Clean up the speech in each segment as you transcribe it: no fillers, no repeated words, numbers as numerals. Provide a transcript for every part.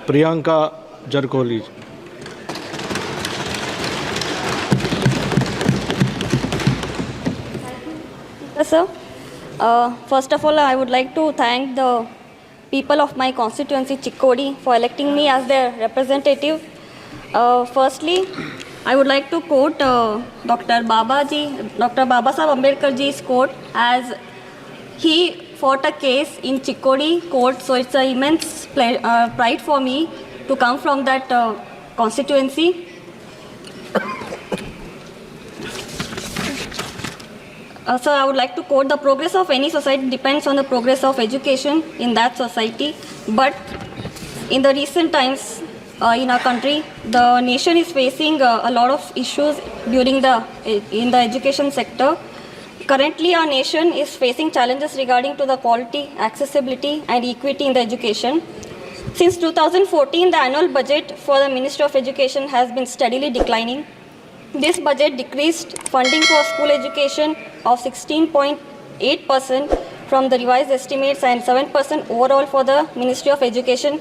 Priyanka जरकोली। Yes, sir. First of all, I would like to thank the people of my constituency, Chikkodi, for electing me as their representative. Firstly, I would like to quote Dr. Babasaheb Ambedkar ji's quote, as he fought a case in Chikkodi court, so it's an immense pride for me to come from that constituency. So I would like to quote, the progress of any society depends on the progress of education in that society. But in the recent times in our country, the nation is facing a lot of issues in the education sector. Currently, our nation is facing challenges regarding to the quality, accessibility, and equity in the education. Since 2014, the annual budget for the Ministry of Education has been steadily declining. This budget decreased funding for school education of 16.8% from the revised estimates and 7% overall for the Ministry of Education.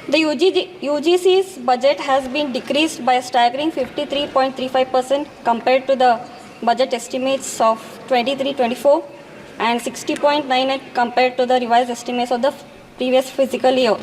The UGC's budget has been decreased by a staggering 53.35% compared to the budget estimates of 23-24 and 60.98 compared to the revised estimates of the previous fiscal year.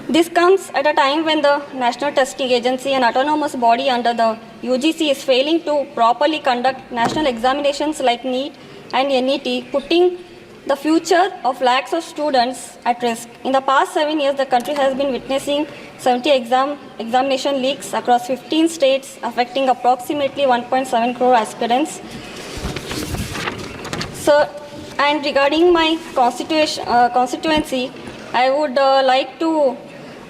This comes at a time when the National Testing Agency, an autonomous body under the UGC, is failing to properly conduct national examinations like NEET and NET, putting the future of lakhs of students at risk. In the past 7 years, the country has been witnessing 70 examination leaks across 15 states, affecting approximately 1.7 crore aspirants. So, and regarding my constituency, I would like to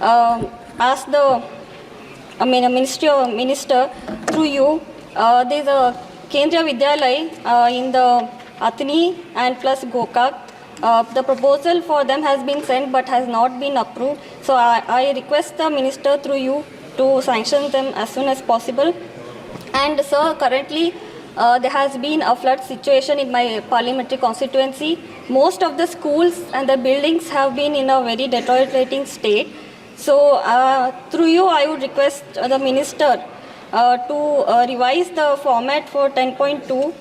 ask the minister through you. There is a Kendriya Vidyalaya in the Athni and plus Gokak. The proposal for them has been sent but has not been approved. So I request the minister through you to sanction them as soon as possible. And sir, currently there has been a flood situation in my parliamentary constituency. Most of the schools and the buildings have been in a very deteriorating state. So through you, I would request the minister to revise the format for 10.2,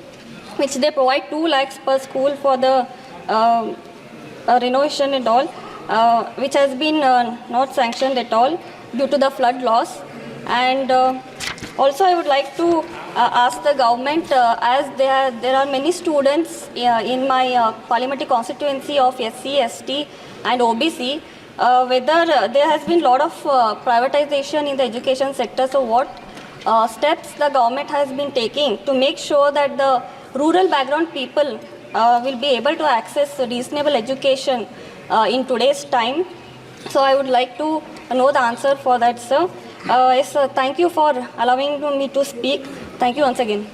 which they provide 2 lakhs per school for the renovation and all, which has been not sanctioned at all due to the flood loss. And also I would like to ask the government, as there are many students in my parliamentary constituency of SC, ST and OBC, whether there has been a lot of privatization in the education sector. So what steps the government has been taking to make sure that the rural background people will be able to access reasonable education in today's time? So I would like to know the answer for that, sir. Yes, sir. Thank you for allowing me to speak. Thank you once again.